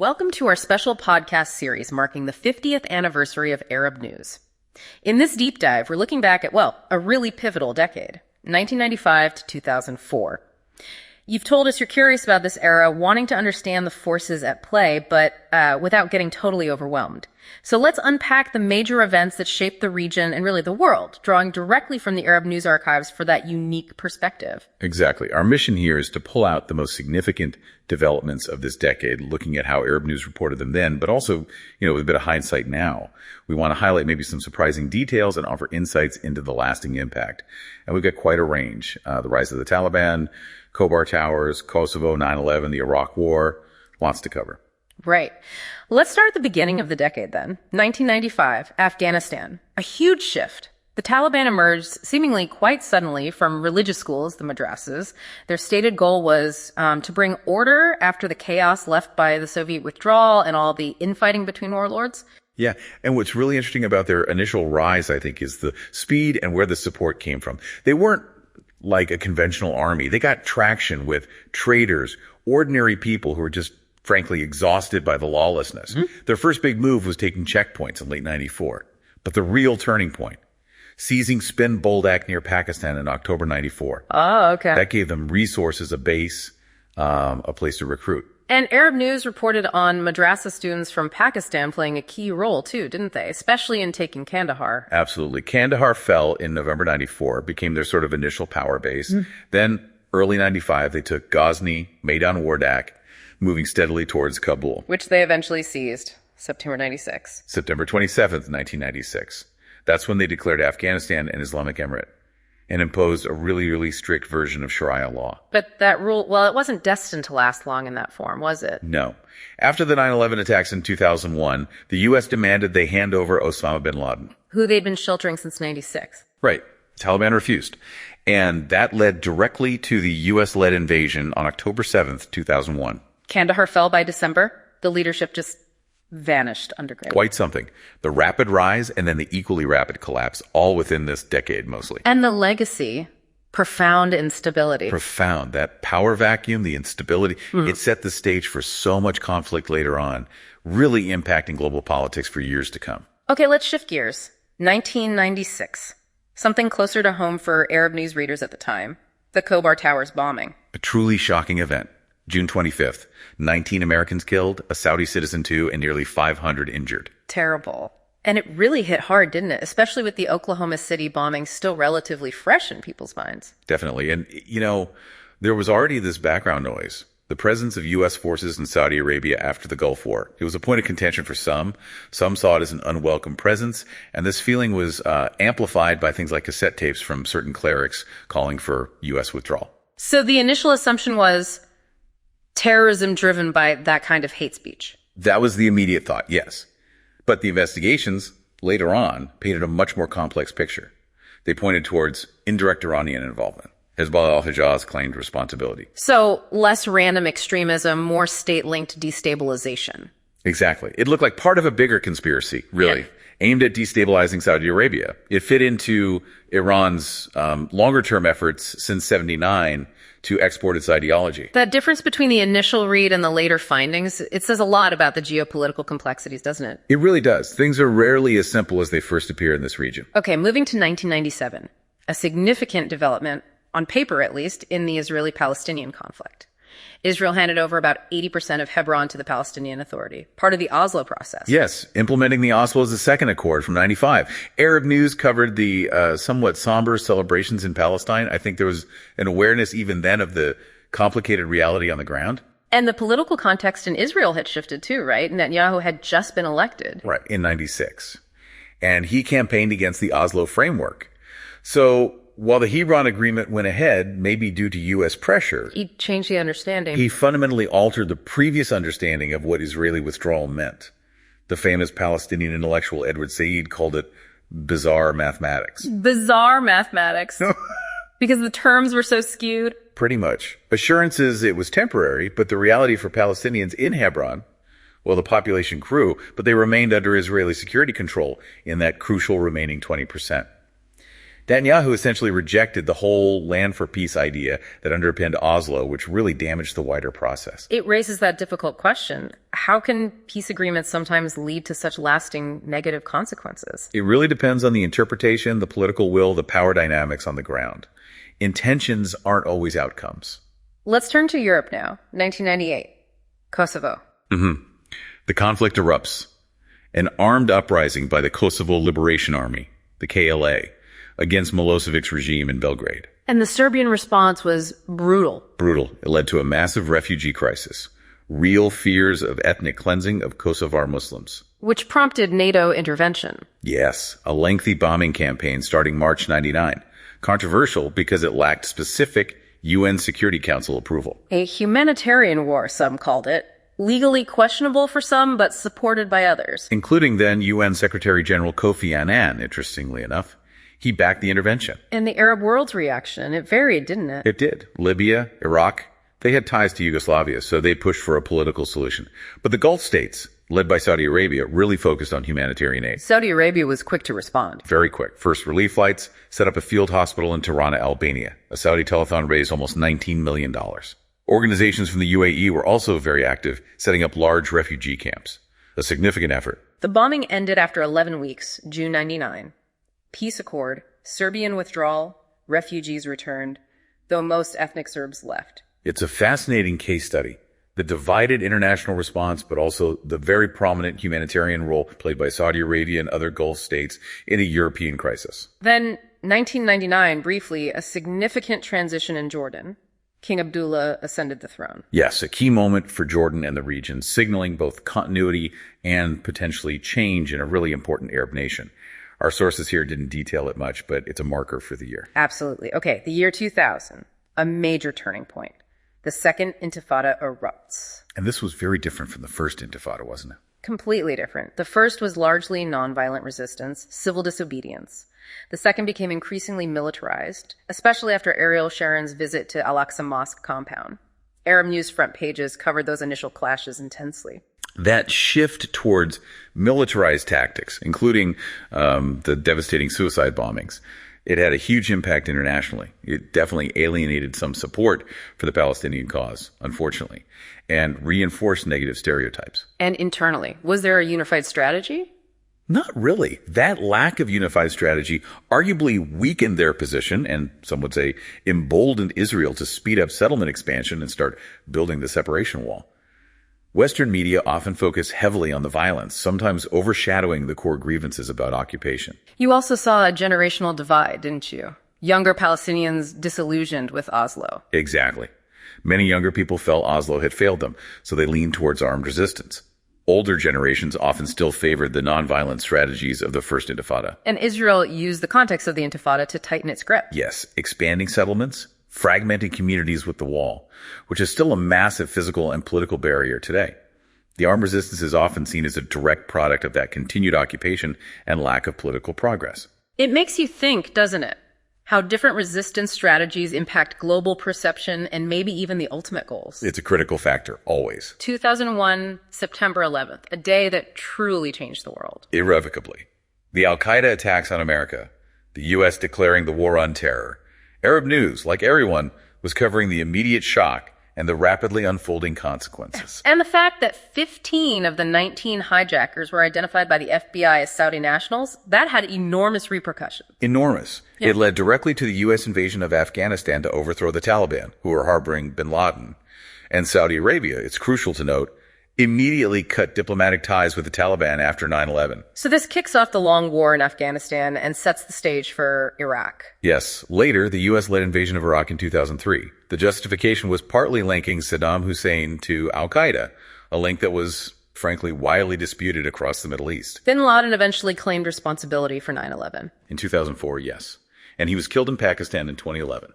welcome to our special podcast series marking the 50th anniversary of Arab news. In this deep dive, we're looking back at, a really pivotal decade, 1995 to 2004. You've told us you're curious about this era, wanting to understand the forces at play, but without getting totally overwhelmed. So let's unpack the major events that shaped the region and really the world, drawing directly from the Arab news archives for that unique perspective. Exactly. Our mission here is to pull out the most significant developments of this decade, looking at how Arab news reported them then, but also, with a bit of hindsight now. We want to highlight maybe some surprising details and offer insights into the lasting impact. And we've got quite a range. The rise of the Taliban, Khobar Towers, Kosovo, 9/11, the Iraq War, lots to cover. Right. Let's start at the beginning of the decade then. 1995, Afghanistan. A huge shift. The Taliban emerged seemingly quite suddenly from religious schools, the madrasas. Their stated goal was to bring order after the chaos left by the Soviet withdrawal and all the infighting between warlords. Yeah. And what's really interesting about their initial rise, I think, is the speed and where the support came from. They weren't like a conventional army. They got traction with traders, ordinary people who were just frankly exhausted by the lawlessness. Mm-hmm. Their first big move was taking checkpoints in late 94. But the real turning point, seizing Spin Boldak near Pakistan in October 94. Oh, okay. That gave them resources, a base, a place to recruit. And Arab News reported on madrasa students from Pakistan playing a key role too, didn't they? Especially in taking Kandahar. Absolutely. Kandahar fell in November 94, became their sort of initial power base. Mm. Then early 95, they took Ghazni, Maidan Wardak, moving steadily towards Kabul. Which they eventually seized, September 96. September 27th, 1996. That's when they declared Afghanistan an Islamic Emirate and imposed a really, really strict version of Sharia law. But that rule, it wasn't destined to last long in that form, was it? No. After the 9/11 attacks in 2001, the U.S. demanded they hand over Osama bin Laden, who they'd been sheltering since 96. Right. The Taliban refused. And that led directly to the U.S.-led invasion on October 7th, 2001. Kandahar fell by December. The leadership just vanished underground. Quite something. The rapid rise and then the equally rapid collapse, all within this decade mostly. And the legacy, profound instability. Profound. That power vacuum, the instability, it set the stage for so much conflict later on, really impacting global politics for years to come. Okay, let's shift gears. 1996. Something closer to home for Arab news readers at the time. The Khobar Towers bombing. A truly shocking event. June 25th, 19 Americans killed, a Saudi citizen too, and nearly 500 injured. Terrible. And it really hit hard, didn't it? Especially with the Oklahoma City bombing still relatively fresh in people's minds. Definitely. And, there was already this background noise. The presence of U.S. forces in Saudi Arabia after the Gulf War. It was a point of contention for some. Some saw it as an unwelcome presence. And this feeling was amplified by things like cassette tapes from certain clerics calling for U.S. withdrawal. So the initial assumption was terrorism driven by that kind of hate speech. That was the immediate thought, yes. But the investigations later on painted a much more complex picture. They pointed towards indirect Iranian involvement. Hezbollah al-Hijaz claimed responsibility. So less random extremism, more state-linked destabilization. Exactly. It looked like part of a bigger conspiracy, really, aimed at destabilizing Saudi Arabia. It fit into Iran's longer-term efforts since '79 to export its ideology. That difference between the initial read and the later findings, it says a lot about the geopolitical complexities, doesn't it? It really does. Things are rarely as simple as they first appear in this region. Okay, moving to 1997. A significant development, on paper at least, in the Israeli-Palestinian conflict. Israel handed over about 80% of Hebron to the Palestinian Authority, part of the Oslo process. Yes, implementing the Oslo as a second accord from 95. Arab News covered the somewhat somber celebrations in Palestine. I think there was an awareness even then of the complicated reality on the ground. And the political context in Israel had shifted too, right? Netanyahu had just been elected. Right, in 96. And he campaigned against the Oslo framework. So while the Hebron Agreement went ahead, maybe due to U.S. pressure, he changed the understanding. He fundamentally altered the previous understanding of what Israeli withdrawal meant. The famous Palestinian intellectual Edward Said called it bizarre mathematics. Bizarre mathematics. Because the terms were so skewed? Pretty much. Assurances it was temporary, but the reality for Palestinians in Hebron, the population grew, but they remained under Israeli security control in that crucial remaining 20%. Netanyahu essentially rejected the whole land for peace idea that underpinned Oslo, which really damaged the wider process. It raises that difficult question. How can peace agreements sometimes lead to such lasting negative consequences? It really depends on the interpretation, the political will, the power dynamics on the ground. Intentions aren't always outcomes. Let's turn to Europe now. 1998. Kosovo. The conflict erupts. An armed uprising by the Kosovo Liberation Army, the KLA, against Milosevic's regime in Belgrade. And the Serbian response was brutal. Brutal. It led to a massive refugee crisis. Real fears of ethnic cleansing of Kosovar Muslims. Which prompted NATO intervention. Yes, a lengthy bombing campaign starting March 99. Controversial because it lacked specific UN Security Council approval. A humanitarian war, some called it. Legally questionable for some, but supported by others. Including then UN Secretary General Kofi Annan, interestingly enough. He backed the intervention. And the Arab world's reaction, it varied, didn't it? It did. Libya, Iraq, they had ties to Yugoslavia, so they pushed for a political solution. But the Gulf states, led by Saudi Arabia, really focused on humanitarian aid. Saudi Arabia was quick to respond. Very quick. First relief flights, set up a field hospital in Tirana, Albania. A Saudi telethon raised almost $19 million. Organizations from the UAE were also very active, setting up large refugee camps. A significant effort. The bombing ended after 11 weeks, June 99. Peace accord, Serbian withdrawal, refugees returned, though most ethnic Serbs left. It's a fascinating case study. The divided international response, but also the very prominent humanitarian role played by Saudi Arabia and other Gulf states in a European crisis. Then, 1999, briefly, a significant transition in Jordan. King Abdullah ascended the throne. Yes, a key moment for Jordan and the region, signaling both continuity and potentially change in a really important Arab nation. Our sources here didn't detail it much, but it's a marker for the year. Absolutely. Okay, the year 2000, a major turning point. The second Intifada erupts. And this was very different from the first Intifada, wasn't it? Completely different. The first was largely nonviolent resistance, civil disobedience. The second became increasingly militarized, especially after Ariel Sharon's visit to Al-Aqsa Mosque compound. Arab News front pages covered those initial clashes intensely. That shift towards militarized tactics, including the devastating suicide bombings, it had a huge impact internationally. It definitely alienated some support for the Palestinian cause, unfortunately, and reinforced negative stereotypes. And internally, was there a unified strategy? Not really. That lack of unified strategy arguably weakened their position and, some would say, emboldened Israel to speed up settlement expansion and start building the separation wall. Western media often focus heavily on the violence, sometimes overshadowing the core grievances about occupation. You also saw a generational divide, didn't you? Younger Palestinians disillusioned with Oslo. Exactly. Many younger people felt Oslo had failed them, so they leaned towards armed resistance. Older generations often still favored the nonviolent strategies of the First Intifada. And Israel used the context of the Intifada to tighten its grip. Yes, expanding settlements, fragmenting communities with the wall, which is still a massive physical and political barrier today. The armed resistance is often seen as a direct product of that continued occupation and lack of political progress. It makes you think, doesn't it? How different resistance strategies impact global perception and maybe even the ultimate goals. It's a critical factor, always. 2001, September 11th, a day that truly changed the world. Irrevocably. The Al-Qaeda attacks on America, the U.S. declaring the war on terror. Arab News, like everyone, was covering the immediate shock and the rapidly unfolding consequences. And the fact that 15 of the 19 hijackers were identified by the FBI as Saudi nationals, that had enormous repercussions. Enormous. Yeah. It led directly to the U.S. invasion of Afghanistan to overthrow the Taliban, who were harboring bin Laden. And Saudi Arabia, it's crucial to note, immediately cut diplomatic ties with the Taliban after 9/11. So this kicks off the long war in Afghanistan and sets the stage for Iraq. Yes. Later, the U.S.-led invasion of Iraq in 2003. The justification was partly linking Saddam Hussein to Al-Qaeda, a link that was, frankly, widely disputed across the Middle East. Bin Laden eventually claimed responsibility for 9/11. In 2004, yes. And he was killed in Pakistan in 2011.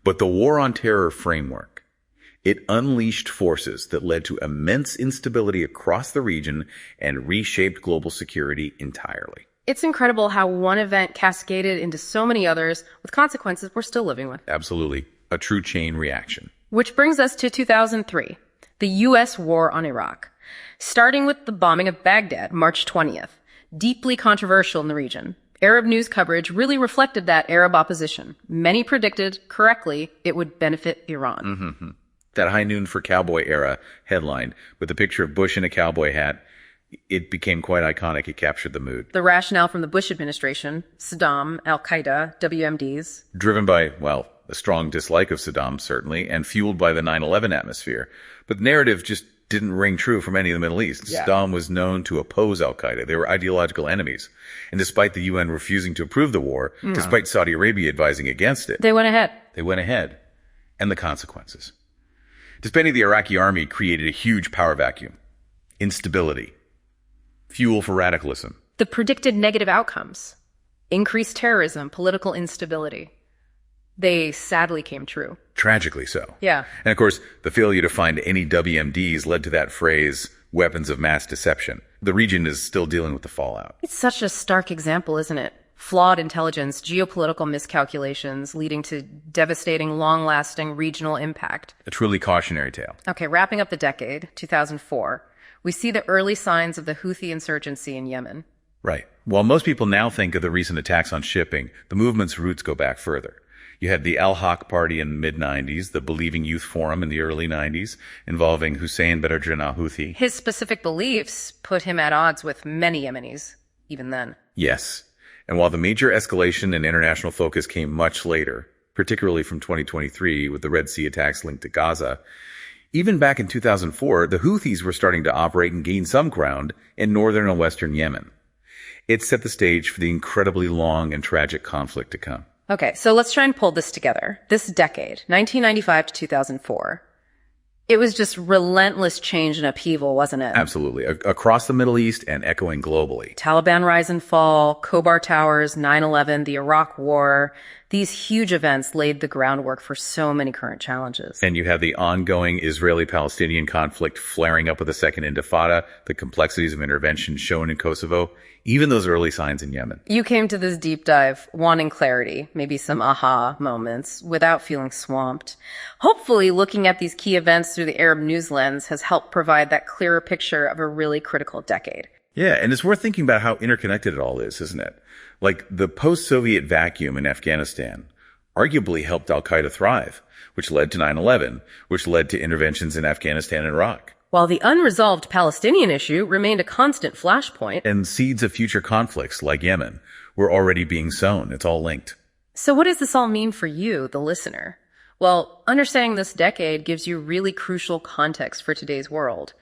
But the war on terror framework, it unleashed forces that led to immense instability across the region and reshaped global security entirely. It's incredible how one event cascaded into so many others with consequences we're still living with. Absolutely. A true chain reaction. Which brings us to 2003, the U.S. war on Iraq. Starting with the bombing of Baghdad, March 20th. Deeply controversial in the region. Arab news coverage really reflected that Arab opposition. Many predicted, correctly, it would benefit Iran. That High Noon for Cowboy era headline with a picture of Bush in a cowboy hat, it became quite iconic. It captured the mood. The rationale from the Bush administration, Saddam, Al-Qaeda, WMDs. Driven by, well, a strong dislike of Saddam, certainly, and fueled by the 9/11 atmosphere. But the narrative just didn't ring true for many of the Middle East. Yeah. Saddam was known to oppose Al-Qaeda. They were ideological enemies. And despite the UN refusing to approve the war, despite Saudi Arabia advising against it, They went ahead. they went ahead. And the consequences. Disbanding the Iraqi army created a huge power vacuum. Instability. Fuel for radicalism. The predicted negative outcomes. Increased terrorism, political instability. They sadly came true. Tragically so. Yeah. And of course, the failure to find any WMDs led to that phrase, weapons of mass deception. The region is still dealing with the fallout. It's such a stark example, isn't it? Flawed intelligence, geopolitical miscalculations leading to devastating, long-lasting regional impact. A truly cautionary tale. Okay, wrapping up the decade, 2004, we see the early signs of the Houthi insurgency in Yemen. Right. While most people now think of the recent attacks on shipping, the movement's roots go back further. You had the Al-Haq Party in the mid-90s, the Believing Youth Forum in the early 90s, involving Hussein Badruddin al-Houthi. His specific beliefs put him at odds with many Yemenis, even then. Yes. And while the major escalation in international focus came much later, particularly from 2023 with the Red Sea attacks linked to Gaza, even back in 2004, the Houthis were starting to operate and gain some ground in northern and western Yemen. It set the stage for the incredibly long and tragic conflict to come. Okay, so let's try and pull this together. This decade, 1995 to 2004, it was just relentless change and upheaval, wasn't it? Absolutely. Across the Middle East and echoing globally. Taliban rise and fall, Khobar Towers, 9/11, the Iraq War. These huge events laid the groundwork for so many current challenges. And you have the ongoing Israeli-Palestinian conflict flaring up with a second Intifada, the complexities of intervention shown in Kosovo, even those early signs in Yemen. You came to this deep dive wanting clarity, maybe some aha moments, without feeling swamped. Hopefully, looking at these key events through the Arab news lens has helped provide that clearer picture of a really critical decade. Yeah, and it's worth thinking about how interconnected it all is, isn't it? Like the post-Soviet vacuum in Afghanistan arguably helped al-Qaeda thrive, which led to 9/11, which led to interventions in Afghanistan and Iraq. While the unresolved Palestinian issue remained a constant flashpoint. And seeds of future conflicts, like Yemen, were already being sown. It's all linked. So what does this all mean for you, the listener? Well, understanding this decade gives you really crucial context for today's world.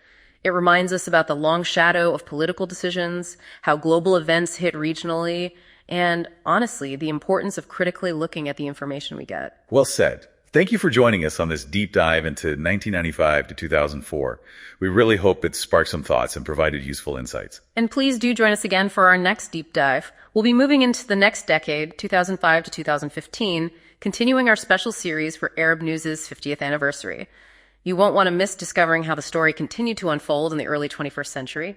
It reminds us about the long shadow of political decisions, how global events hit regionally, and honestly, the importance of critically looking at the information we get. Well said. Thank you for joining us on this deep dive into 1995 to 2004. We really hope it sparked some thoughts and provided useful insights. And please do join us again for our next deep dive. We'll be moving into the next decade, 2005 to 2015, continuing our special series for Arab News' 50th anniversary. You won't want to miss discovering how the story continued to unfold in the early 21st century.